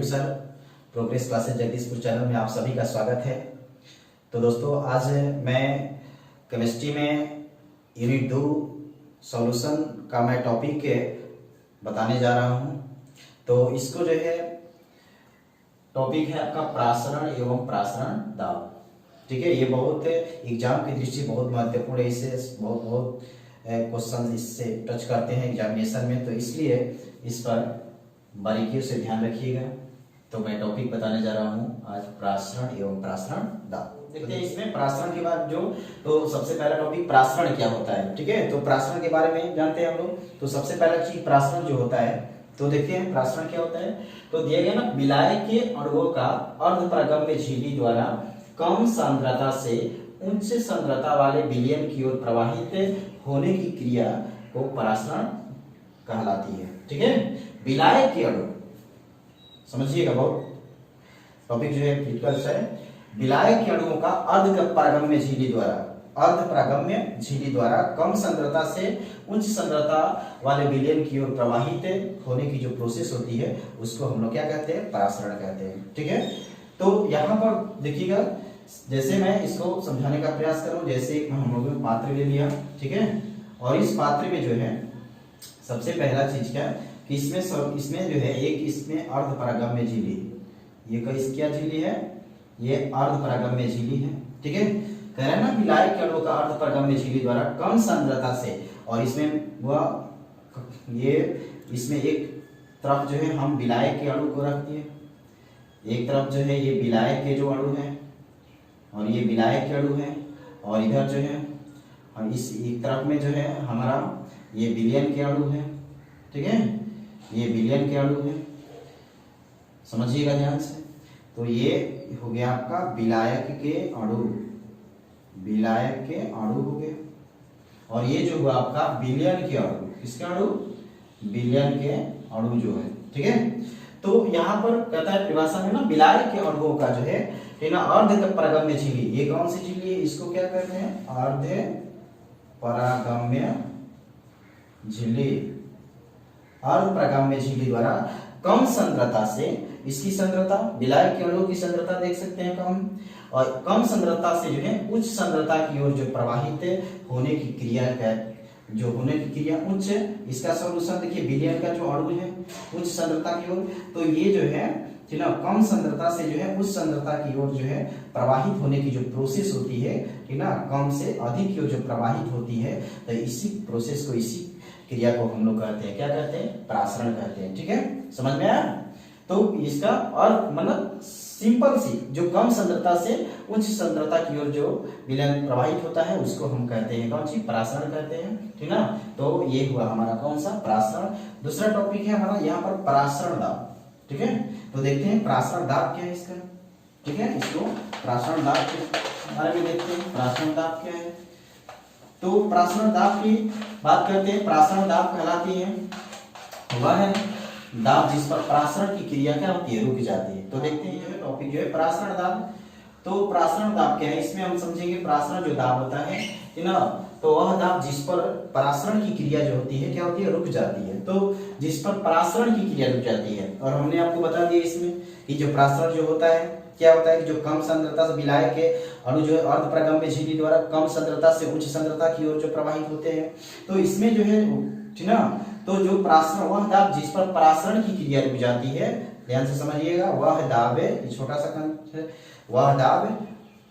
Sir progress classes Jagdishpur channel में आप सभी का स्वागत है। तो दोस्तों आज मैं केमिस्ट्री में यूनिट 2 सॉल्यूशन का मैं टॉपिक बताने जा रहा हूं। तो इसको जो है टॉपिक है आपका प्रासरण एवं प्रासरण दाब। ठीक है, ये बहुत एग्जाम की दृष्टि बहुत महत्वपूर्ण है। इससे बहुत क्वेश्चन इससे टच करते हैं एग्जामिनेशन में, तो इसलिए इस पर बारीकियों से ध्यान रखिएगा। तो मैं टॉपिक बताने जा रहा हूँ आज प्रासरण एवं प्रासरण दाब। देखते हैं इसमें प्रासरण के बाद तो सबसे पहला टॉपिक प्रासरण क्या होता है। ठीक है, तो प्रासरण के बारे में जानते हैं हम लोग। तो सबसे पहला चीज प्रासरण जो होता है, तो देखते हैं प्रासरण क्या होता है। तो दिया गया ना, विलायक के अणुओं का अर्धपरागम्य झिल्ली द्वारा कम सांद्रता से उच्च सांद्रता वाले विलयन की ओर प्रवाहित होने की क्रिया को प्रासरण कहलाती है। ठीक है, विलायक के अणु समझिएगा, बहुत टॉपिक जो है क्रिटिकल है। विलायक के अणुओं का अर्धपरागम्य झिल्ली द्वारा कम सांद्रता से उच्च सांद्रता वाले विलयन की ओर प्रवाहित होने की जो प्रोसेस होती है उसको हम लोग क्या कहते हैं, प्रासरण कहते हैं। ठीक है, तो यहाँ पर देखिएगा, जैसे मैं इसको समझाने का प्रयास करूं, जैसे हम लोगों ने पात्र ले लिया। ठीक है, और इस पात्र में जो है सबसे पहला चीज क्या कि इसमें जो है एक इसमें अर्धपरागम्य झिल्ली, ये क्या झिल्ली है, ये अर्धपरागम्य झिल्ली है। ठीक है, कह रहे हैं ना विलायक के अणुओं का अर्धपरागम्य झिल्ली द्वारा कम सांद्रता से, और इसमें एक तरफ जो है हम विलायक के अणु को रख दिए, एक तरफ जो है ये विलायक के जो अणु है और ये विलायक के अणु है, और इधर जो है और इस एक तरफ में जो है हमारा ये विलयन के अणु है। ठीक है, ये विलयन के अणु है, समझिएगा ध्यान से। तो ये हो गया आपका विलायक के अणु हो गए, और ये जो हुआ आपका विलयन के अणु, किसके अणु, विलयन के अणु जो है। ठीक है, तो यहाँ पर कहता है परिभाषा में ना, विलायक के अणुओं का जो है ना अर्धपरागम्य झिल्ली, ये कौन सी झिल्ली है, इसको क्या कहते हैं, अर्धपरागम्य झिल्ली। अर्धपरागम्य झिल्ली द्वारा कम सांद्रता से, इसकी सांद्रता विलायक के अणुओं की सांद्रता देख सकते हैं कम, और कम सांद्रता से जो है उच्च सांद्रता की ओर जो प्रवाहित होने की क्रिया उच्च, इसका सॉल्यूशन देखिए, विलयन का जो अणु है उच्च सांद्रता की ओर, तो ये जो है ना कम सांद्रता से जो है उच्च सांद्रता की ओर जो है प्रवाहित होने की जो प्रोसेस होती है, ठीक ना, कम से अधिक की ओर जो प्रवाहित होती है, तो इसी प्रोसेस को, इसी क्रिया को हम लोग कहते हैं, क्या कहते हैं, प्रासरण कहते हैं। ठीक है, समझ में आया। तो इसका अर्थ मतलब सिंपल सी, जो कम सांद्रता से उच्च सांद्रता की ओर जो विलयन प्रवाहित होता है उसको हम कहते हैं कौन सी, प्रासरण कहते हैं। ठीक ना, तो ये हुआ हमारा कौन सा, प्रासरण। दूसरा टॉपिक है हमारा यहाँ पर प्रासरण दाब। ठीक है, तो देखते हैं प्रासरण दाब क्या है इसका। ठीक है, इसको प्रासरण दाब के बारे में देखते हैं, प्रासरण दाब क्या है। तो प्रासरण दाब की बात करते हैं। प्रासरण दाब कहलाती है वह है दाब जिस पर प्रासरण की क्रिया क्या होती है, रुक जाती है। तो देखते हैं ये टॉपिक जो है प्रासरण दाब। तो प्रासरण दाब क्या है, इसमें हम समझेंगे प्रासरण जो दाब होता है ना, तो वह दाब जिस पर प्रासरण की क्रिया जो होती है क्या होती है, रुक जाती है। तो जिस पर प्रासरण की क्रिया रुक जाती है, और हमने आपको बता दिया इसमें कि जो प्रासरण जो होता है क्या होता है कि जो कम सांद्रता से विलायक के अणु जो है अर्धपरागम्य झिल्ली द्वारा कम सांद्रता से उच्च सांद्रता की ओर जो प्रवाहित होते हैं, तो इसमें जो है ठीक ना, तो जो प्रासरण, वह दाब जिस पर प्रासरण की क्रिया रुक जाती है, ध्यान से समझिएगा, वह दाब है, छोटा सा कंठ है, वह दाब,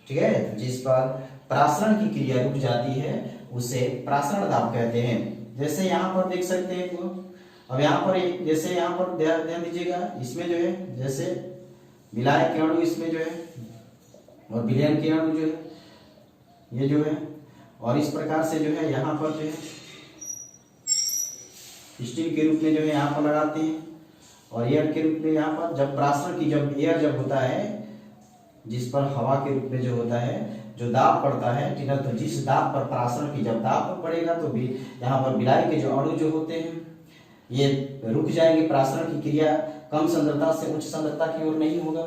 ठीक है, जिस पर प्रासरण की क्रिया रुक जाती है उसे प्रासरण दाब कहते हैं। जैसे यहाँ पर देख सकते हैं, अब यहाँ पर जैसे यहाँ पर ध्यान दीजिएगा, इसमें जो है जैसे विलायक के अणु इसमें जो है और विलयन के अणु जो है ये जो है, और इस प्रकार से जो है यहाँ पर जो है स्टील के रूप में जो है यहाँ पर लगाते हैं, और एयर के रूप में यहाँ पर जब प्रासरण की जब एयर जब होता है, जिस पर हवा के रूप में जो होता है जो दाब पड़ता है, ठीक है, तो जिस दाब पर प्रासरण की जब दाब पड़ेगा तो भी यहाँ पर विलायक के जो अणु जो होते हैं ये रुक जाएंगे, प्रासरण की क्रिया कम सांद्रता से उच्च सांद्रता की ओर नहीं होगा।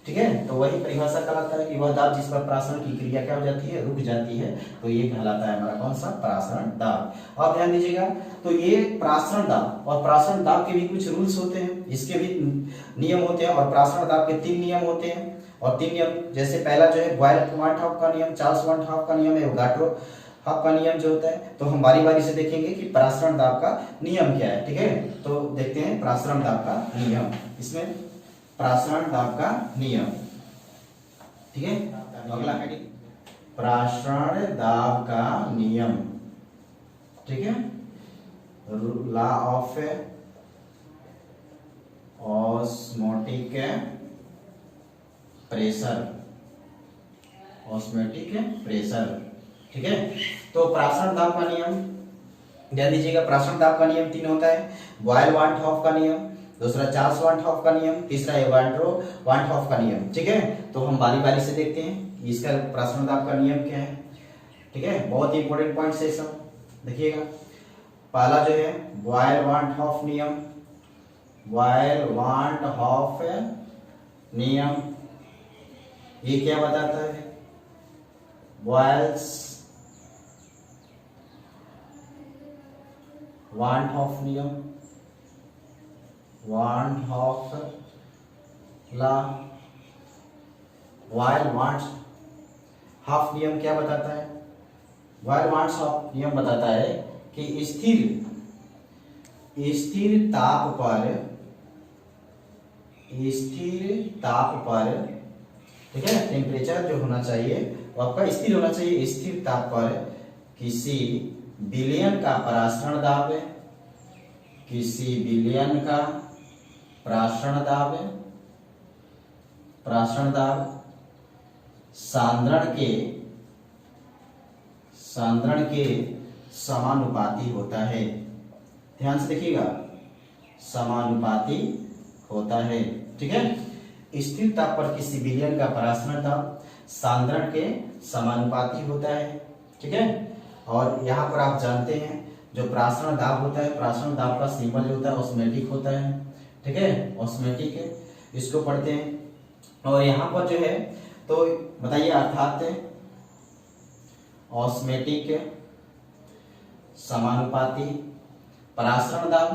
ठीक है। तो वही परिभाषा कहलाता है कि वह दाब जिस पर प्रासरण की क्रिया क्या हो जाती है, रुक जाती है, तो ये कहलाता है हमारा कौन सा, प्रासरण दाब। अब ध्यान दीजिएगा, तो ये प्रासरण दाब और प्रासरण दाब के भी कुछ रूल्स होते हैं, इसके भी नियम होते हैं। और प्रासरण दाब के 3 नियम होते हैं, और 3 नियम जैसे पहला जो है बॉयल-वार्नहाफ का नियम, चार्ल्स-वार्नहाफ का नियम है, गाट्रो-हाफ का नियम जो होता है। तो हम बारी बारी से देखेंगे कि प्रासरण दाब का नियम क्या है, ठीक है। तो देखते हैं प्रासरण दाब का नियम, इसमें प्रासरण दाब का नियम, ठीक है। अगला हेडिंग प्रासरण दाब का नियम, ठीक है। Law of osmotic pressure, osmotic pressure, ठीक है। तो प्रासरण दाब का नियम ध्यान दीजिएगा, प्रासरण दाब का नियम 3 होता है। बॉयल-वार्नहाफ का नियम, दूसरा चार्ल्स-वार्नहाफ का नियम, तीसरा एवोगाड्रो-वार्नहाफ का नियम, ठीक है। तो हम बारी बारी से देखते हैं कि इसका प्रासरण दाब का नियम क्या है, ठीक है। बहुत ही इंपॉर्टेंट पॉइंट्स है सब, देखिएगा। पहला जो है बॉयल-वार्नहाफ नियम, बॉयल-वार्नहाफ नियम, ये क्या बताता है, बॉयल्स-वार्नहाफ नियम, वार्नहाफ लॉ। बॉयल-वार्नहाफ नियम क्या बताता है, बॉयल-वार्नहाफ नियम बताता है कि स्थिर ताप पर, ठीक है, टेम्परेचर जो होना चाहिए वो आपका स्थिर होना चाहिए। स्थिर ताप पर किसी विलयन का प्रासरण दाब, किसी विलयन का प्रासरण दाब सांद्रण के समानुपाती होता है। ध्यान से देखिएगा, समानुपाती होता है, ठीक है। स्थिर ताप पर किसी विलयन का प्रासरण दाब सांद्रण के समानुपाती होता है, ठीक है। और यहाँ पर आप जानते हैं जो प्रासरण दाब होता है, प्रासरण दाब का सिंबल जो होता है ऑस्मेटिक होता है, ठीक है, ऑस्मेटिक है, इसको पढ़ते हैं। और यहाँ पर जो है तो बताइए, अर्थात ऑस्मेटिक समानुपाती, प्रासरण दाब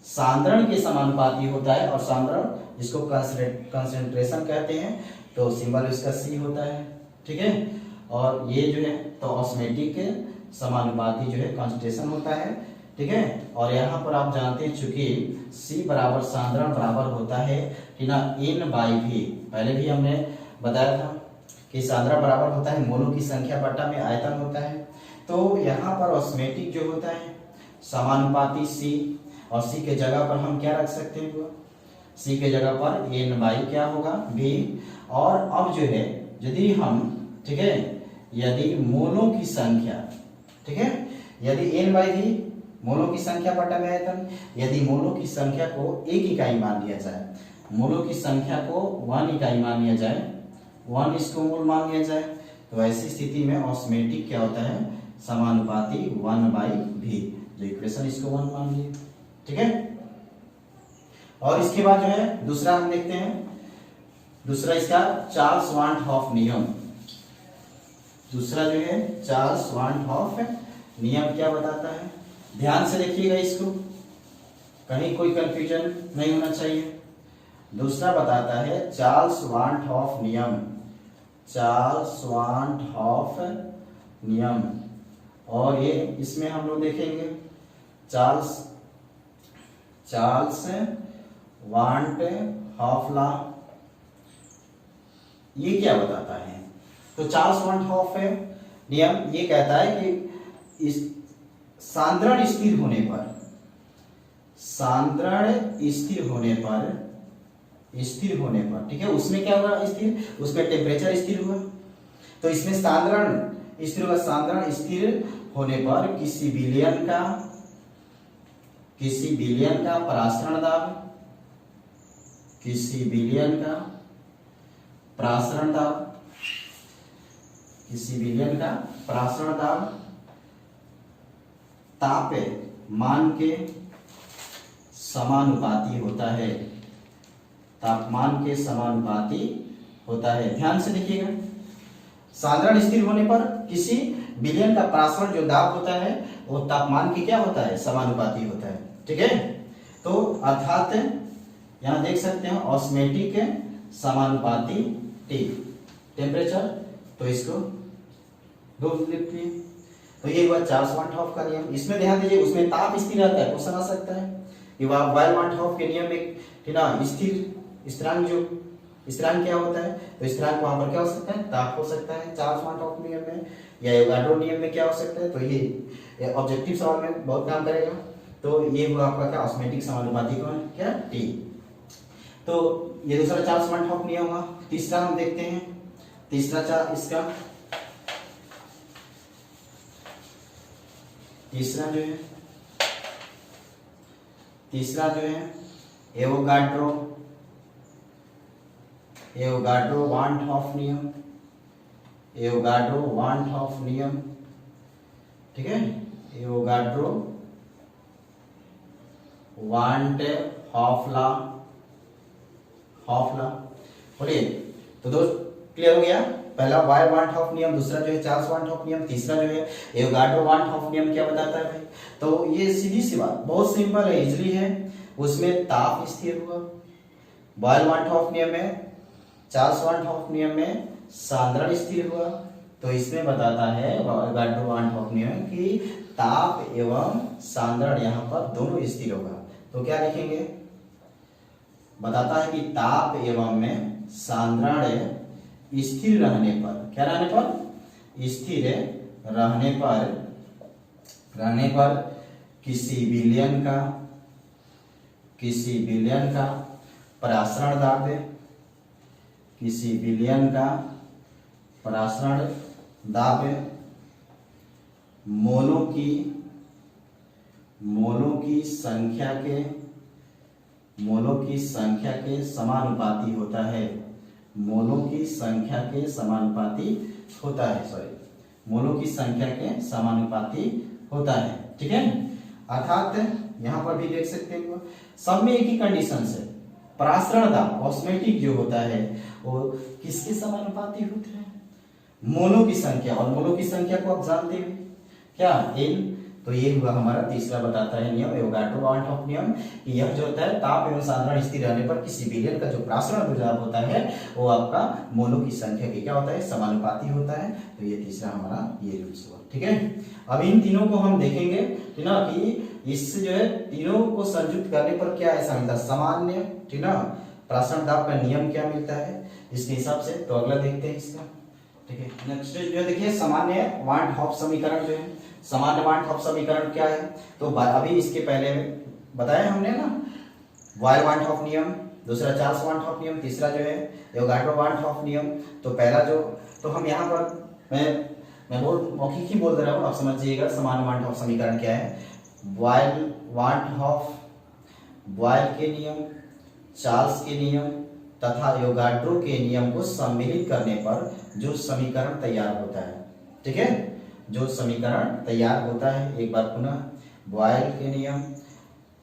सांद्रण के समानुपाती होता है, और सांद्रण जिसको कंसंट्रेशन कहते हैं, तो सिंबल इसका सी होता है, ठीक है। और ये जो है तो ऑस्मेटिक समानुपाती जो है कंसंट्रेशन होता है, ठीक है। और यहाँ पर आप जानते हैं चूंकि C बराबर सांद्रण बराबर होता है N/V, पहले भी हमने बताया था कि सांद्रण बराबर होता है मोलों की संख्या बटा में आयतन होता है। तो यहाँ पर ऑस्मेटिक जो होता है समानुपाती C, और C के जगह पर हम क्या रख सकते हैं, C के जगह पर N/, क्या होगा, V। और अब जो है यदि हम, ठीक है, यदि मोलों की संख्या, ठीक है, यदि N/V मोलों की संख्या बटा में आयतन, यदि मोलों की संख्या को 1 इकाई मान लिया जाए, मोलों की संख्या को 1 इकाई मान लिया जाए, 1 इसको मोल मान लिया जाए, तो ऐसी स्थिति में ऑस्मेटिक क्या होता है, समानुपाती 1/V, जो इक्वेशन इसको 1 मान लिए, ठीक है। और इसके बाद जो है दूसरा हम देखते हैं, दूसरा इसका चार्ल्स-वार्नहाफ नियम, दूसरा जो है चार्ल्स-वार्नहाफ नियम क्या बताता है, ध्यान से देखिएगा इसको, कहीं कोई कंफ्यूजन नहीं होना चाहिए। दूसरा बताता है चार्ल्स-वार्नहाफ नियम, चार्ल्स-वार्नहाफ नियम, और ये इसमें हम लोग देखेंगे चार्ल्स-वार्नहाफ लॉ, ये क्या बताता है। तो चार्ल्स-वार्नहाफ नियम ये कहता है कि इस सांद्रण स्थिर होने पर, स्थिर होने पर, ठीक है, उसमें क्या होगा, स्थिर, उसमें टेम्परेचर स्थिर हुआ, तो इसमें सांद्रण स्थिर होगा। सांद्रण स्थिर होने पर किसी विलयन का प्रासरण दाब, किसी विलयन का प्रासरण दाब तापमान के समानुपाती होता है, तापमान के समानुपाती होता है। ध्यान से देखिएगा, सांद्रण स्थिर होने पर किसी विलयन का परासरण जो दाब होता है वो तापमान की क्या होता है, समानुपाती होता है। ठीक है, तो अर्थात यहां देख सकते हैं ऑस्मेटिक समानुपाती टी टेम्परेचर, तो इसको दो लिखिए। तो ये हुआ चार्ल्स वान हॉफ का नियम। इसमें ध्यान दीजिए, उसमें ताप स्थिर रहता है, क्वेश्चन आ सकता है कि वायल वान हॉफ के नियम में, ठीक ना, स्थिर स्थिरांक जो स्थिरांक क्या होता है, तो स्थिरांक वहां पर क्या हो सकता है, ताप हो सकता है चार्ल्स वान हॉफ नियम में, या एवोगाड्रो नियम में क्या हो सकता है। तो ये ऑब्जेक्टिव सवाल में बहुत काम करेगा। तो ये हुआ आपका क्या, ऑस्मेटिक समानुपाती कौन क्या, टी। तो ये दूसरा चार्ल्स वान हॉफ नियम हुआ। तीसरा हम देखते हैं, तीसरा जो है एवोगाड्रो वान हॉफ नियम, ठीक है, एवोगाड्रो वान हॉफ लॉ। बोलिए, तो दोस्त क्लियर हो गया। पहला वायल वान हॉफ नियम, दूसरा जो है चार्ल्स वान हॉफ नियम, तीसरा जो है एवोगाड्रो वान हॉफ नियम क्या बताता है भाई। तो ये सीधी सी बात, बहुत सिंपल है, इजली है। उसमें ताप स्थिर हुआ, वायल वान हॉफ नियम में, चार्ल्स वान हॉफ नियम में सांद्रण स्थिर हुआ। तो इसमें बताता है एवोगाड्रो वान हॉफ नियम कि ताप एवं सांद्रण यहाँ पर दोनों स्थिर होगा। तो क्या लिखेंगे, बताता है कि ताप एवं में सांद्रण स्थिर रहने पर, क्या रहने पर, स्थिर रहने पर किसी विलयन का परासरण दाब मोलों की संख्या के समानुपाती होता है। मोलों की संख्या के समानुपाती होता है। ठीक है, अर्थात यहां पर भी देख सकते हैं, सब में एक ही कंडीशन से परासरण दाब ऑस्मेटिक जो होता है वो किसके समानुपाती होते हैं, मोलों की संख्या। और मोलों की संख्या को आप जानते हैं क्या, एन। तो ये हुआ हमारा तीसरा बताता है नियम, एवोगाड्रो वान हॉफ नियम, कि यह जो होता है ताप एवं सांद्रण स्थिर रहने पर किसी विलयन का जो परासरण दाब होता है वो आपका मोलों की संख्या के क्या होता है, समानुपाती होता है। तो ये तीसरा हमारा ये रूल्स हुआ। ठीक है, अब इन तीनों को हम देखेंगे, ठीक ना, कि इससे जो है तीनों को संयुक्त करने पर क्या ऐसा मिलता है, सामान्य, ठीक ना, परासरण दाब का नियम क्या मिलता है इसके हिसाब से। तो अगला देखते हैं इसका। ठीक है, नेक्स्ट जो है देखिए, सामान्य वान हॉफ समीकरण जो है, सामान्य वान हॉफ समीकरण क्या है। तो अभी इसके पहले बताया हमने ना, वायल वान हॉफ नियम, दूसरा चार्ल्स वान हॉफ नियम, तीसरा जो है एवोगाड्रो वान हॉफ नियम। तो पहला जो, तो हम यहाँ पर मैं बहुत मौखिक ही बोल रहा हूँ, आप समझिएगा सामान्य वान हॉफ समीकरण क्या है। वायल वान हॉफ, वायल के नियम, चार्ल्स के नियम तथा एवोगाड्रो के नियम को सम्मिलित करने पर जो समीकरण तैयार होता है, ठीक है, जो समीकरण तैयार होता है, एक बार पुनः, बॉयल के नियम,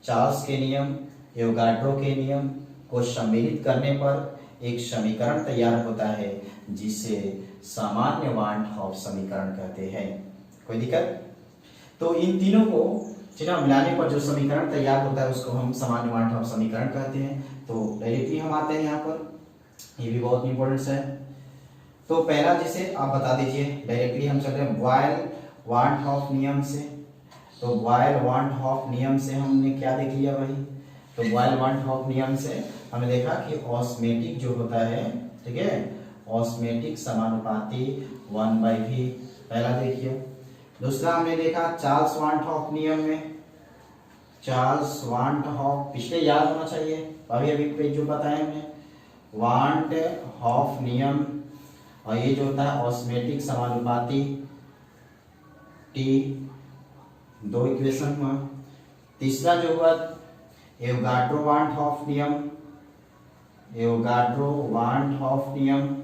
चार्ल्स के नियम, एवोगाड्रो के नियम को सम्मिलित करने पर एक समीकरण तैयार होता है जिसे सामान्य वान हॉफ समीकरण कहते हैं। कोई दिक्कत? तो इन तीनों को चिन्ह मिलाने पर जो समीकरण तैयार होता है उसको हम सामान्य वान हॉफ समीकरण कहते हैं। तो डायरेक्टली हम आते हैं यहाँ पर, ये भी बहुत इंपॉर्टेंट है। तो पहला जैसे आप बता दीजिए, डायरेक्टली हम चल रहे हैं बॉयल वान हॉफ नियम से। तो बॉयल वान हॉफ नियम से हमने क्या देख लिया भाई, तो बॉयल वान हॉफ नियम से हमने देखा कि ऑस्मेटिक जो होता है, ठीक है, ऑस्मेटिक समानुपाती 1/v, पहला देखिए। दूसरा हमने देखा चार्ल्स वान हॉफ नियम में, चार्ल्स वान हॉफ, पिछले याद होना चाहिए, अभी अभी पे जो बताया हमने, वान हॉफ नियम, और ये जो होता है ऑस्मेटिक समानुपाती T, दो इक्वेशन हुआ। तीसरा जो हुआ एवोगाड्रो वान हॉफ नियम, एवोगाड्रो वान हॉफ नियम,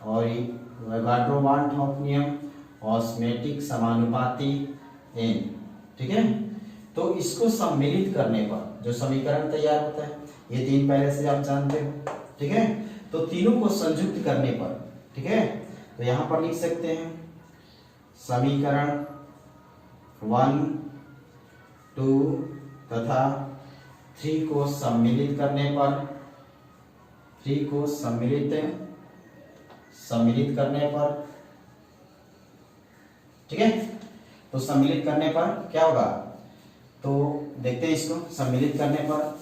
और एवोगाड्रो वान हॉफ नियम ऑस्मेटिक समानुपाती N, ठीक है। तो इसको सम्मिलित करने पर जो समीकरण तैयार होता है, ये तीन पहले से आप जानते हो, ठीक है। तो तीनों को संयुक्त करने पर, ठीक है, तो यहां पर लिख सकते हैं समीकरण 1, 2 तथा 3 को सम्मिलित करने पर, 3 को सम्मिलित करने पर, ठीक है, तो सम्मिलित करने पर क्या होगा, तो देखते हैं इसको सम्मिलित करने पर।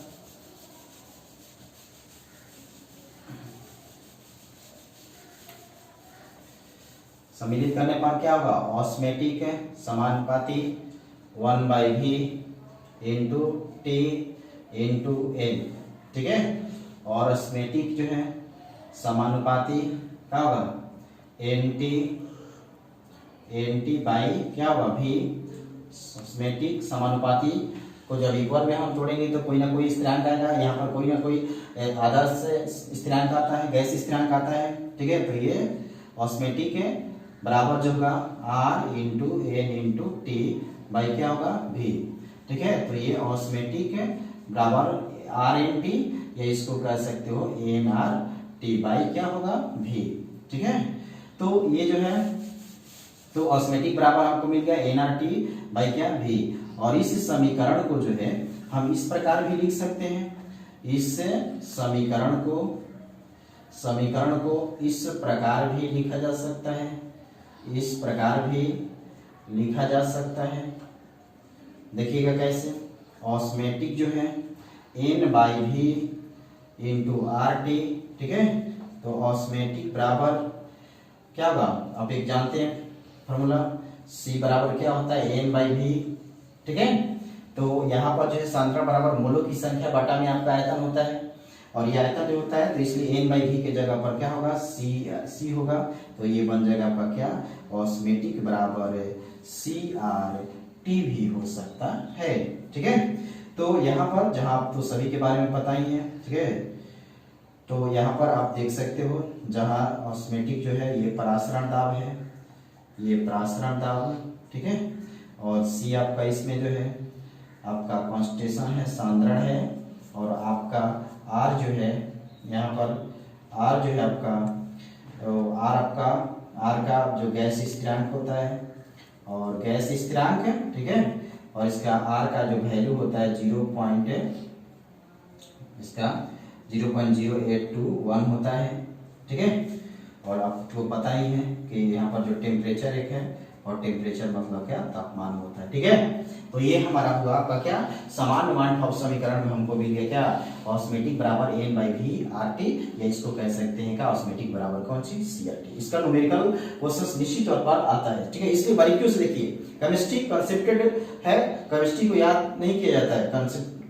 सम्मिलित करने पर क्या होगा, ऑस्मेटिक समानुपाती 1/v into T into N, ठीक है, और ऑस्मेटिक जो है समानुपाती क्या होगा, एन टी बाई क्या होगा v। ऑस्मेटिक समानुपाती को जब इक्वल में हम तोड़ेंगे तो कोई ना कोई स्थिरांक आएगा, यहाँ पर कोई ना कोई आदर्श स्थिरांक आता है, गैस स्थिरांक आता है, ठीक है, तो ये ऑस्मेटिक है बराबर जो होगा R into N into T by क्या होगा v, ठीक है, तो ये ऑस्मेटिक है बराबर R एन टी, या इसको कह सकते हो एन आर टी बाई क्या होगा v, ठीक है, तो ये जो है तो ऑस्मेटिक बराबर आपको मिल गया एन आर टी बाई क्या v। और इस समीकरण को जो है हम इस प्रकार भी लिख सकते हैं, इस समीकरण को इस प्रकार भी लिखा जा सकता है, इस प्रकार भी लिखा जा सकता है। देखिएगा कैसे, ऑस्मेटिक जो है n/v इंटू आर टी, ठीक है, तो ऑस्मेटिक बराबर क्या होगा, आप एक जानते हैं फॉर्मूला, C बराबर क्या होता है n/v, ठीक है, तो यहाँ पर जो है सांद्रण बराबर मोलों की संख्या बटा में आपका आयतन होता है, और ये आयतन जो होता है तो इसलिए n/v के जगह पर क्या होगा C होगा, तो ये बन जाएगा आपका क्या, ऑस्मेटिक बराबर CRT भी हो सकता है, ठीक है। तो यहाँ पर जहाँ आप तो सभी के बारे में पता ही है, ठीक है, तो यहाँ पर आप देख सकते हो जहाँ ऑस्मेटिक जो है ये परासरण दाब है, ये परासरण दाब, ठीक है, और C आपका इसमें जो है आपका कॉन्स्टेंट है, सांद्रण है, और आपका R जो है यहाँ पर R जो है आपका R का जो गैस स्थिरांक होता है, और गैस स्थिरांक है, ठीक है, और इसका R का जो वैल्यू होता है 0.081 होता है, ठीक है, और आपको पता ही है कि यहाँ पर जो टेम्परेचर एक है, और टेम्परेचर मतलब क्या, तापमान होता है, ठीक है। तो ये हमारा हुआ आपका क्या, समान मान भाव समीकरण में हमको मिल गया क्या, ऑस्मेटिक बराबर n/v RT, या इसको कह सकते हैं क्या, ऑस्मेटिक बराबर कौन सी CRT। इसका न्यूमेरिकल क्वेश्चन निश्चित तौर पर आता है, ठीक है, इसलिए बारीकियों से देखिए, केमिस्ट्री कंसेप्टेड है, केमिस्ट्री को याद नहीं किया जाता है,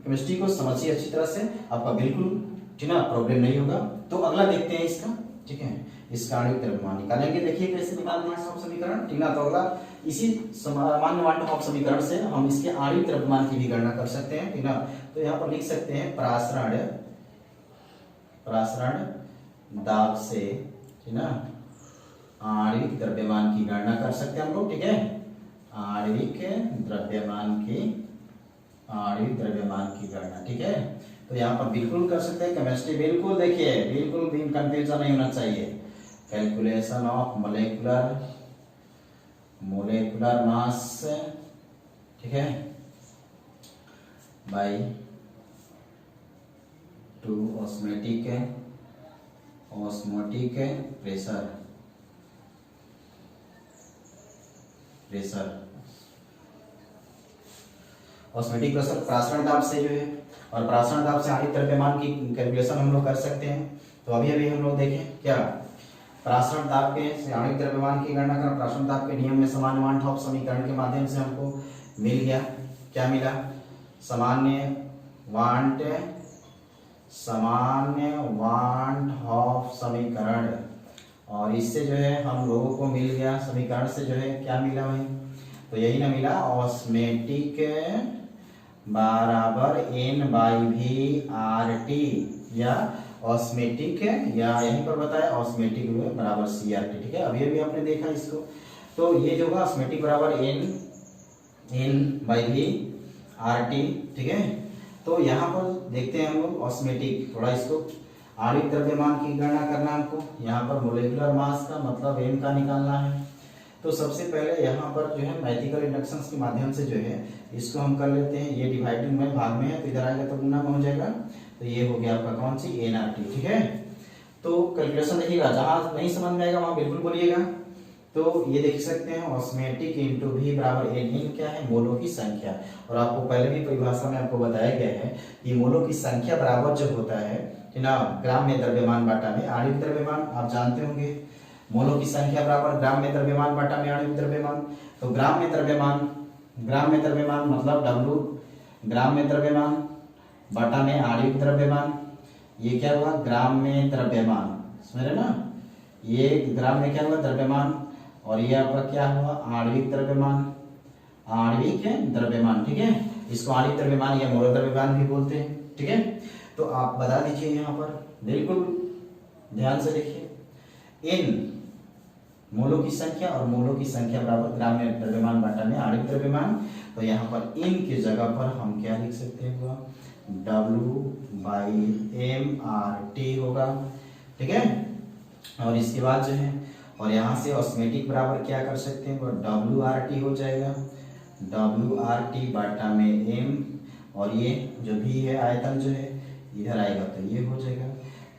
केमिस्ट्री को समझिए अच्छी तरह से, आपका बिल्कुल ठीक ना प्रॉब्लम नहीं होगा। तो अगला देखते हैं इसका, ठीक है, इसका आणविक द्रव्यमान निकालेंगे, देखिए कैसे निकालते हैं सब समीकरण, ठीक ना। तो अगला इसी सामान्य मान समीकरण से हम इसके आणविक द्रव्यमान की भी गणना कर सकते हैं, ठीक ना। तो यहाँ पर लिख सकते हैं परासरण दाब से, ठीक ना, आणविक द्रव्यमान की गणना कर सकते हैं हम लोग, ठीक है, आणविक द्रव्यमान की गणना, ठीक है। तो यहाँ पर बिल्कुल कर सकते हैं केमिस्ट्री, बिल्कुल देखिए, बिल्कुल भी कंफ्यूजन नहीं होना चाहिए। कैलकुलेशन ऑफ मोलेकुलर मास, ठीक है, by to osmotic pressure osmotic pressure परासरण दाब से जो है, और परासरण दाब से आणविक द्रव्यमान की कैलकुलेशन हम लोग कर सकते हैं। तो अभी हम लोग देखें क्या, परासरण दाब के से आणविक द्रव्यमान की गणना करें, परासरण दाब के नियम में सामान्य वांट हॉफ समीकरण के माध्यम से हमको मिल गया, क्या मिला, सामान्य वांट हॉफ समीकरण, और इससे जो है हम लोगों को मिल गया समीकरण से जो है क्या मिला भाई, तो यही ना मिला, ऑस्मेटिक बराबर n/v RT, या ऑस्मेटिक या यहीं पर बताया ऑस्मेटिक बराबर CRT, ठीक है, अभी आपने देखा इसको। तो ये जो होगा ऑस्मेटिक बराबर n/v RT, ठीक है। तो यहाँ पर देखते हैं हम लोग ऑस्मेटिक, थोड़ा इसको आणविक द्रव्यमान की गणना करना हमको, यहाँ पर मोलिकुलर मास का मतलब m का निकालना है। तो सबसे पहले यहाँ पर जो है मैथमेटिकल इंडक्शंस के माध्यम से जो है इसको हम कर लेते हैं। ये डिवाइडिंग में भाग में है तो इधर आएगा तो गुना में हो जाएगा, तो ये हो गया आपका कौन सी nRT, ठीक है। तो कैलकुलेशन देखिएगा, जहां नहीं समझ में आएगा वहां बिल्कुल बोलिएगा। तो ये देख सकते हैं ऑस्मेटिक इंटू V बराबर n क्या है, मोलों की संख्या। और आपको पहले भी परिभाषा में आपको बताया गया है कि मोलों की संख्या बराबर जो होता है ना ग्राम में द्रव्यमान बाटा में आणविक द्रव्यमान, आप जानते होंगे मोलों की संख्या बराबर ग्राम में द्रव्यमान बाटा में आणविक द्रव्यमान। तो ग्राम में द्रव्यमान मतलब W ग्राम में द्रव्यमान बाटा में आणविक द्रव्यमान, ये क्या हुआ ग्राम में द्रव्यमान, समझ रहे ना, ये ग्राम में क्या हुआ द्रव्यमान, और ये आपका क्या हुआ आणविक द्रव्यमान, ठीक है। इसको आणविक द्रव्यमान या मोल द्रव्यमान भी बोलते हैं, ठीक है। तो आप बता दीजिए यहाँ पर, बिल्कुल ध्यान से देखिए, इन मोलों की संख्या और मोलों की संख्या बराबर ग्राम में द्रव्यमान बाटा में आणविक द्रव्यमान। तो यहाँ पर इन की जगह पर हम क्या लिख सकते हैं, W/mRT होगा, ठीक है। और इसके बाद जो है, और यहाँ से ऑस्मेटिक बराबर क्या कर सकते हैं, वो WRT हो जाएगा, WRT बाटा में m, और ये जो भी है आयतन जो है इधर आएगा तो ये हो जाएगा।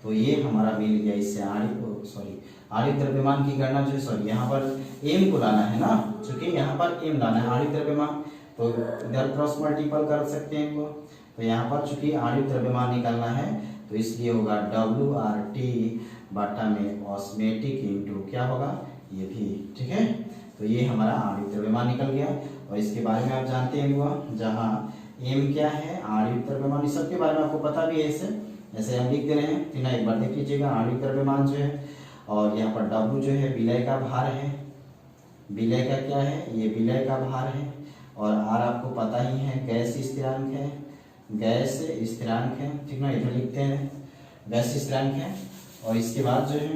तो ये हमारा मिल गया, इससे आणविक द्रव्यमान की गणना जो है, यहाँ पर m को लाना है ना, क्योंकि यहाँ पर m लाना है आणविक द्रव्यमान, तो इधर क्रॉस मल्टीपल कर सकते हैं इनको। तो यहाँ पर चूंकि आणविक द्रव्यमान निकालना है तो इसलिए होगा WRT बाटा में ऑस्मेटिक इंटू क्या होगा ये भी, ठीक है। तो ये हमारा आणविक द्रव्यमान निकल गया। और इसके बारे में आप जानते हैं हुआ, जहाँ m क्या है आणविक द्रव्यमान, इस सब के बारे में आपको पता भी है, ऐसे हम लिख दे रहे हैं, ठीक है। एक बार देख लीजिएगा, आणविक द्रव्यमान जो है, और यहाँ पर W जो है विलय का भार है, विलय का क्या है, ये विलय का भार है, और R आपको पता ही है गैस स्थिरांक है, गैस स्थिरांक है, ठीक ना, इधर लिखते हैं गैस स्थिरांक है। और इसके बाद जो है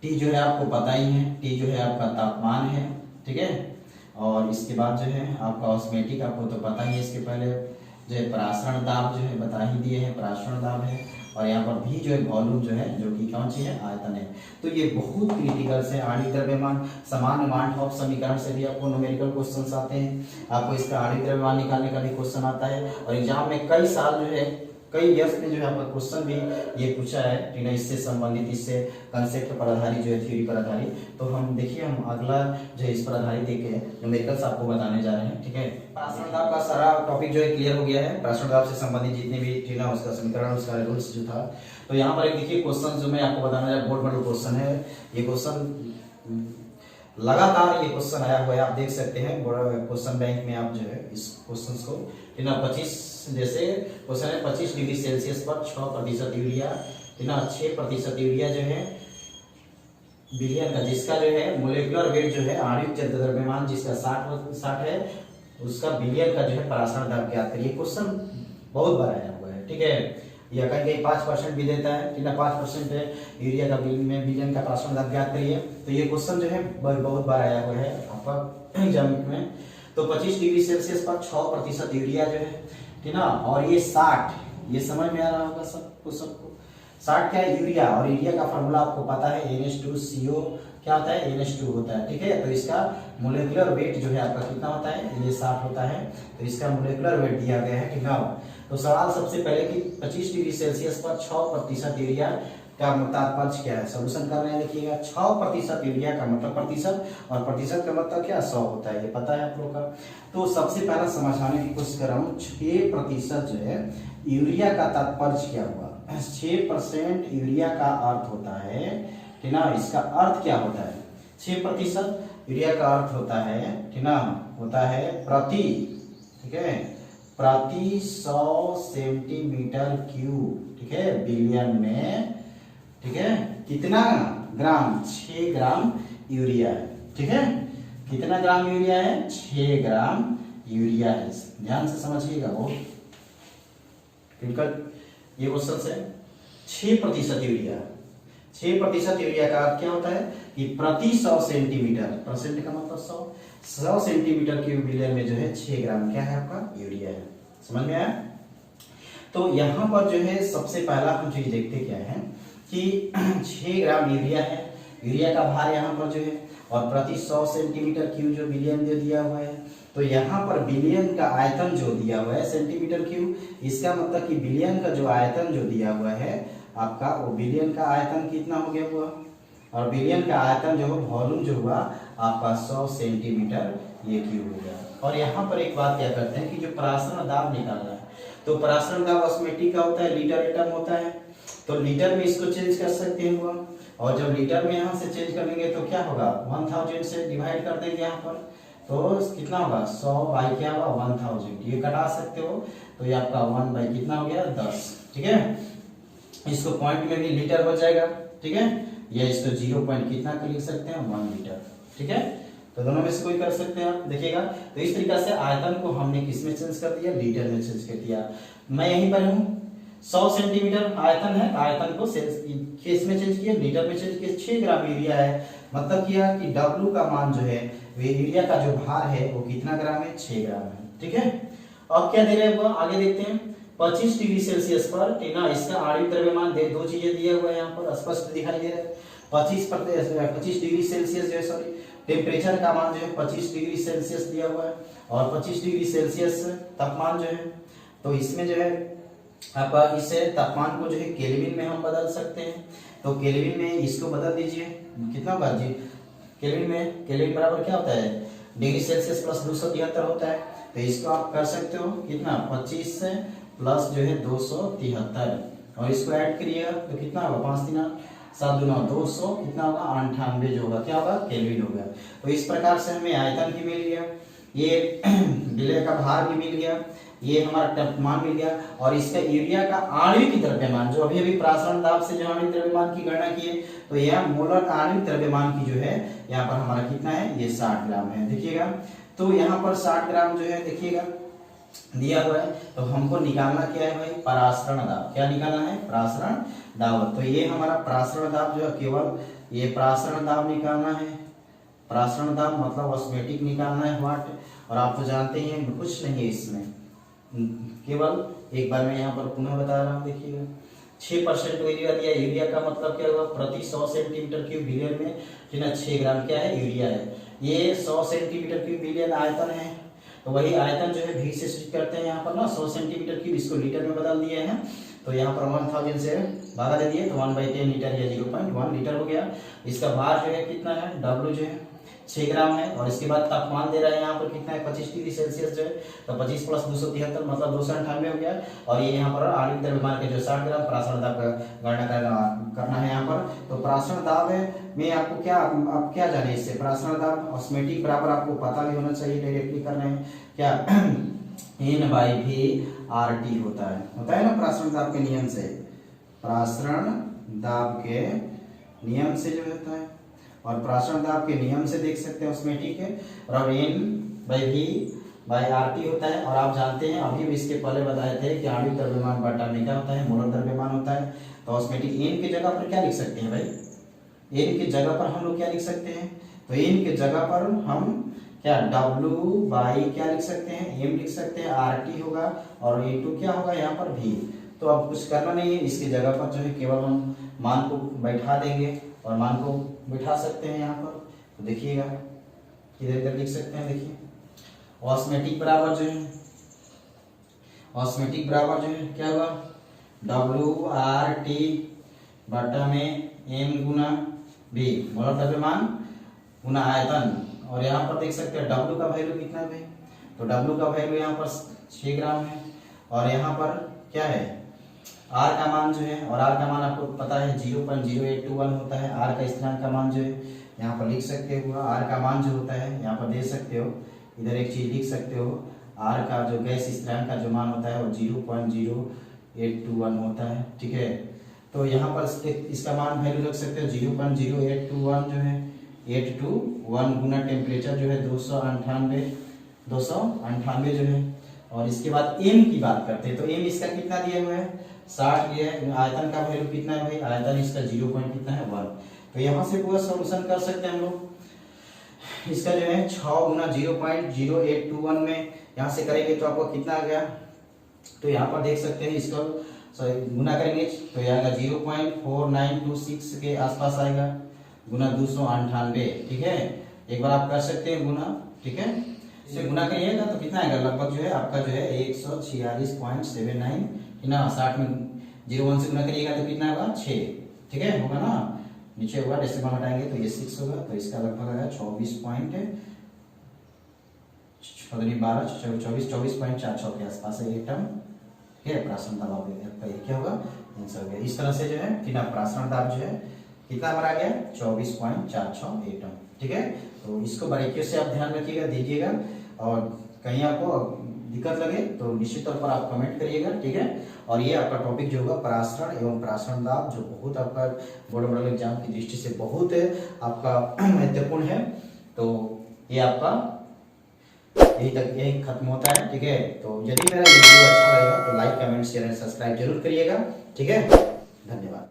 T जो है आपको पता ही है, T जो है आपका तापमान है, ठीक है। और इसके बाद जो है आपका ऑस्मेटिक आपको तो पता ही है, इसके पहले जो है परासरण दाब जो है बता ही दिए हैं, परासरण दाब है। और यहाँ पर भी जो है वॉल्यूम जो है, जो कि कौन सी है आयतन है। तो ये बहुत क्रिटिकल से आणविक द्रव्यमान समान मार्टहॉफ समीकरण से भी आपको न्यूमेरिकल क्वेश्चंस आते हैं, आपको इसका आणविक द्रव्यमान निकालने का भी क्वेश्चन आता है। और एग्जाम में कई साल जो है, कई ईयर्स में जो है आपका क्वेश्चन भी ये पूछा है, ठीक है, इससे संबंधित, इससे कंसेप्ट पर आधारित जो है, थ्योरी पर आधारित। तो हम देखिए, हम अगला जो है इस पर आधारित एक न्यूमेरिकल्स आपको बताने जा रहे हैं, ठीक है। परासरण दाब का सारा टॉपिक जो है क्लियर हो गया है, परासरण दाब से संबंधित जितने भी, ठीक है, उसका समीकरण, उसका रूल्स जो था। तो यहाँ पर एक देखिए क्वेश्चन जो मैं आपको बताना चाह रहा हूं, बहुत बड़ा क्वेश्चन है ये, क्वेश्चन लगातार ये क्वेश्चन आया हुआ है, आप देख सकते हैं क्वेश्चन बैंक में, आप जो है इस क्वेश्चन को, ठीक है, 25 जैसे क्वेश्चन है 25 डिग्री सेल्सियस पर 6% यूरिया, ठीक है, 6% यूरिया जो है बिलियन का, जिसका जो है मोलिकुलर वेट जो है आणविक द्रव्यमान जिसका 60 है, उसका बिलियन का जो है परासरण दाब ज्ञात करिए। क्वेश्चन बहुत बार आया हुआ है, ठीक है। या कहीं 5% भी देता है, ठीक है, 5% है यूरिया का बिलियन का परासरण दाब ज्ञात करिए। तो ये क्वेश्चन जो है बहुत बार आया हुआ है आपका एग्जाम में। तो 25 डिग्री सेल्सियस पर 6% यूरिया जो है, ठीक ना, और ये 60, ये समझ में आ रहा होगा सबको, 60 क्या है यूरिया, और यूरिया का फॉर्मूला आपको पता है NH2CO क्या होता है, NH2 होता है, ठीक है। तो इसका मोलिकुलर वेट जो है आपका कितना होता है, ये 60 होता है। तो इसका मोलिकुलर वेट दिया गया है, ठीक ना। तो सवाल सबसे पहले कि 25 डिग्री सेल्सियस पर 6% यूरिया का तात्पर्य क्या है, सोल्यूशन कर रहे हैं। देखिएगा 6% यूरिया का मतलब प्रतिशत, और प्रतिशत का मतलब क्या 100 होता है, ये पता है आप लोग का। तो सबसे पहला समझाने की कोशिश कर रहा हूँ, 6% जो है यूरिया का तात्पर्य क्या हुआ, 6% यूरिया का अर्थ होता है, ठीक ना, इसका अर्थ क्या होता है, 6% यूरिया का अर्थ होता है, ठीक ना, होता है प्रति, ठीक है, प्रति 100 सेंटीमीटर क्यूब, ठीक है, बिलियन में, ठीक है, कितना ग्राम, 6 ग्राम यूरिया है, ठीक है। कितना ग्राम यूरिया है, 6 ग्राम यूरिया है। ध्यान से समझिएगा, बहुत क्रिटिकल ये क्वेश्चन है। 6% यूरिया, 6% यूरिया का अर्थ क्या होता है कि प्रति 100 सेंटीमीटर, परसेंट का मतलब 100 सेंटीमीटर क्यूब बिलियन में जो है 6 ग्राम क्या है आपका यूरिया है। समझ में आया। तो यहाँ पर जो है सबसे पहला हम चीज देखते क्या है कि 6 ग्राम यूरिया है, यूरिया का भार यहाँ पर जो है, और प्रति 100 सेंटीमीटर क्यूब जो बिलियन जो दिया हुआ है। तो यहाँ पर बिलियन का आयतन जो दिया हुआ है सेंटीमीटर क्यूब, इसका मतलब कि बिलियन का जो आयतन जो दिया हुआ है आपका, वो बिलियन का आयतन कितना हो गया हुआ, और बिलियन का आयतन जो वॉल्यूम जो हुआ आपका 100 सेंटीमीटर ये क्यूब हो गया। और यहाँ पर एक बात क्या करते हैं कि जो परासरण दाब निकालना है, तो परासरण दाब ऑस्मेटिक का होता है, लीटर एटम होता है, तो लीटर में इसको चेंज कर सकते हैं हुआ, और जब लीटर में यहाँ से चेंज करेंगे तो क्या होगा 1000 से डिवाइड कर देंगे यहाँ पर, तो कितना होगा 100 बाई क्या होगा 1000, ये कटा सकते हो, तो ये आपका 1 बाई कितना हो गया 10, ठीक है। इसको पॉइंट में भी लीटर हो जाएगा, ठीक है, या इसको 0 पॉइंट कितना का लिख सकते हैं 1 लीटर, ठीक है। तो दोनों में से कोई कर सकते हैं आप, देखिएगा। तो इस तरीके से आयतन को हमने किस में चेंज कर दिया, लीटर में चेंज कर दिया। मैं यहीं पर हूँ, 100 सेंटीमीटर आयतन है, आयतन को किस में चेंज किया, लीटर में चेंज किया। 6 ग्राम यूरिया है, मतलब किया कि W का मान जो है वे यूरिया का जो भार है वो कितना ग्राम है 6 ग्राम है, ठीक है। अब क्या दे रहे हैं वो आगे देखते हैं। 25 डिग्री सेल्सियस पर ना इसका आणविक द्रव्यमान दे, दो चीजें दिए हुए हैं यहाँ पर स्पष्ट दिखाई दे रहा है। 25 डिग्री सेल्सियस जो है सॉरी टेम्परेचर का मान जो है 25 डिग्री सेल्सियस दिया हुआ है, और 25 डिग्री सेल्सियस तापमान जो है, तो इसमें जो है आप इसे तापमान को जो है केल्विन में हम बदल सकते हैं। तो केल्विन में इसको बदल दीजिए, कितना होगा जी, केल्विन में, केल्विन बराबर क्या होता है डिग्री सेल्सियस प्लस 273 होता है। तो इसको आप कर सकते हो कितना 25 से प्लस जो है 273, और इसको ऐड करिएगा तो कितना होगा 5 3 7 2 9 200 कितना होगा 98 जो होगा क्या होगा केल्विन होगा। तो इस प्रकार से हमें आयतन भी मिल गया, ये विलय का भार भी मिल गया, ये हमारा तापमान मिल गया, और इसका यूरिया का आणविक द्रव्यमान जो अभी अभी परासरण दाब से जो आणविक द्रव्यमान की गणना की है, तो यह मोलर आणविक द्रव्यमान की जो है यहाँ पर हमारा कितना है ये 60 ग्राम है, देखिएगा। तो यहाँ पर 60 ग्राम जो है देखिएगा दिया हुआ है। तो हमको निकालना क्या है भाई परासरण दाब, क्या निकालना है परासरण दाब। तो ये हमारा परासरण दाब जो है केवल ये परासरण दाब निकालना है, परासरण दाब मतलब ऑस्मेटिक निकालना है वाट, और आप तो जानते हैं कुछ नहीं है इसमें, केवल एक बार मैं यहाँ पर पुनः बता रहा हूँ, देखिएगा 6% यूरिया दिया, यूरिया का मतलब क्या हुआ प्रति 100 सेंटीमीटर क्यूब बिलियन में ठीक है 6 ग्राम क्या है यूरिया है। ये 100 सेंटीमीटर क्यूब बिलियन आयतन है, तो वही आयतन जो है भी से सूचित करते हैं यहाँ पर ना 100 सेंटीमीटर क्यूब, इसको लीटर में बदल दिए हैं। तो यहाँ पर 1000 से भागा दे दिए तो 1/10 लीटर या 0.1 लीटर हो गया। इसका भार जो है कितना है W जो है 6 ग्राम है, और इसके बाद तापमान दे रहा है यहाँ पर कितना है 25 डिग्री सेल्सियस जो है, तो 25 प्लस 273 मतलब 298 हो गया। और ये यहाँ पर आणविक द्रव्यमान के जो 60 ग्राम परासरण दाब का गणना करना है यहाँ पर। तो परासरण दाब में आपको क्या आप क्या जाने इससे परासरण दाब ऑस्मेटिक बराबर आपको पता भी होना चाहिए, डायरेक्टली करना है क्या N/V/RT होता है ना परासरण दाब के नियम से, परासरण दाब के नियम से जो होता है, और परासरण दाब के नियम से देख सकते हैं उसमें ठीक है। और N/V/RT होता है, और आप जानते हैं अभी भी इसके पहले बताए थे कि आणविक द्रव्यमान बटा में क्या होता है मोलर द्रव्यमान होता है। तो ऑस्मेटिक N की जगह पर क्या लिख सकते हैं भाई, N की जगह पर हम लोग क्या लिख सकते हैं, तो N की जगह पर हम क्या W क्या लिख सकते हैं M लिख सकते हैं, RT होगा, और A2 क्या होगा यहाँ पर V। तो अब कुछ करना नहीं है, इसकी जगह पर जो है केवल हम मान को बैठा देंगे, और मान को बिठा सकते हैं यहाँ पर। तो देखिएगा किधर इधर लिख सकते हैं, देखिए ऑस्मेटिक बराबर जो है, ऑस्मेटिक बराबर जो है क्या होगा WRT बटा में M गुना V मोलर द्रव्यमान गुना आयतन। और यहाँ पर देख सकते हैं W का वैल्यू कितना है भाई, तो W का वैल्यू यहाँ पर 6 ग्राम है, और यहाँ पर क्या है R का मान जो है, और R का मान आपको पता है 0.0821 होता है। R का स्थिरांक का मान जो है यहाँ पर लिख सकते हो, R का मान जो होता है यहाँ पर दे सकते हो, इधर एक चीज लिख सकते हो, R का जो गैस स्थिरांक का जो मान होता है वो 0.0821 होता है, ठीक है। तो यहाँ पर इसका मान वैल्यू रख सकते हो 0.0821 जो है 821 गुना टेम्परेचर जो है 298 जो है। और इसके बाद M की बात करते हैं, तो M इसका कितना दिया हुआ है 60 दिया है। आयतन का वैल्यू कितना है भाई, आयतन इसका 0 कितना है 1। तो यहाँ से पूरा सॉल्यूशन कर सकते हैं हम लोग। इसका जो है 6 गुना 0.0821 में यहाँ से करेंगे तो आपको कितना आ गया तो यहाँ पर देख सकते हैं इसको गुना करेंगे तो ये आएगा 0.4926 के आसपास आएगा, गुना 298। ठीक है, एक बार आप कर सकते हैं गुना। ठीक है, इसे गुना करिएगा तो कितना आएगा, लगभग जो है आपका जो है 146.79 ना, 60 में 0.1 से गुना करिएगा तो कितना होगा 6। ठीक है, होगा ना, नीचे होगा डेसिमल हटाएंगे तो ये 6 होगा, तो इसका लगभग आएगा 24.44 के आसपास है ये टर्म। ठीक है, प्रासरण दाब आपका ये क्या होगा, आंसर हो गया। इस तरह से जो है कि ना प्रासरण दाब जो है कितना हमारा आ गया 24.46 एटम। ठीक है, तो इसको बारीकियों से आप ध्यान रखिएगा, दीजिएगा, और कहीं आपको दिक्कत लगे तो निश्चित तौर पर आप कमेंट करिएगा। ठीक है, और ये आपका टॉपिक जो होगा प्रासरण एवं प्रासरण दाब, जो बहुत आपका बोर्ड मॉडल एग्जाम की दृष्टि से बहुत आपका महत्वपूर्ण है। तो ये आपका यही खत्म होता है। ठीक है, तो यदि मेरा वीडियो अच्छा लगेगा तो like, comment, share and subscribe जरूर करिएगा। ठीक है।